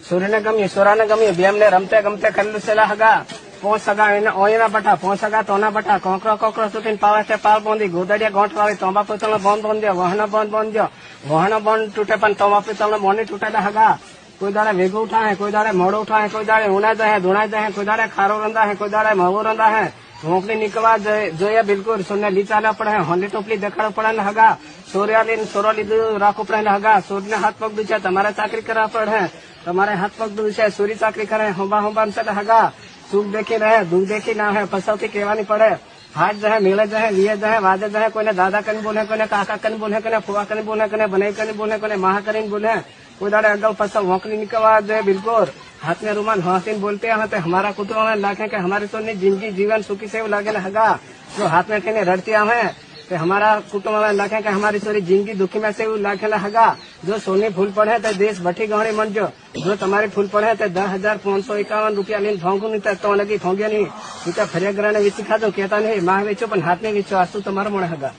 सूर्य ने गमी सोरा ने गमी बेम ने रमते गमते कर सेला हगा पोस सगा ओयना बटा पोस सगा तोना बटा कोकरो कोकरो सुटीन पावे से पाल बोंदी गोदड़िया गोठ वाली तोबा पितल बंद बंद दियो वहना बंद दियो वहना बंद टूटे पण तोबा पितल मोनी टूटे हगा कोई दाड़े वेगो उठा है कोई दाड़े मोड़ो उठा है कोई दाड़े उना है धुना है कोई दाड़े खारो रंदा है कोई दाड़े महू रंदा है मोकली निकलवा जो बिल्कुल सुनने ली चाला पड़े होली टोपली देखा पड़े हगा सूर्य सोरो लीधु राखो पड़े हगा सूर्य ने हाथ पग दूचे तुम्हारे चाकरी करा पड़े तुम्हारे हाथ पग दूचे सूर्य चाकरी करे होबा होबा से हगा सुख देखी रहे दुख देखी ना है पसौती केवानी पड़े हाथ जो है मिले जो है लिए जो है वादे जो है कोई ने दादा कन बोले कोई ने काका कन बोले कोई ने फुआ कन बोले कोई ने बने कन बोले कोई ने महा करीन बोले कोई दाड़े अगल पसल मोकली निकलवा जो है बिल्कुल हाथ में रुमाल हसीन बोलते हैं तो हमारा कुटुंब में लाखे के हमारे तो जिंदगी जीवन सुखी से लागे हगा जो हाथ में ठेने रड़ती है तो हमारा कुटुंब में लाखे के हमारी सोरी जिंदगी दुखी में से लाखे हगा जो सोनी फूल पड़े तो देश भट्टी गहरी मन जो तुम्हारे फूल पड़े तो 10,551 रुपया लीन फोंगू नहीं तो लगी फोंगे नहीं तो फरिया ग्रह ने विची खा दो कहता नहीं माह वेचो पण हाथ में वेचो आसू तुम्हारा मोड़े हगा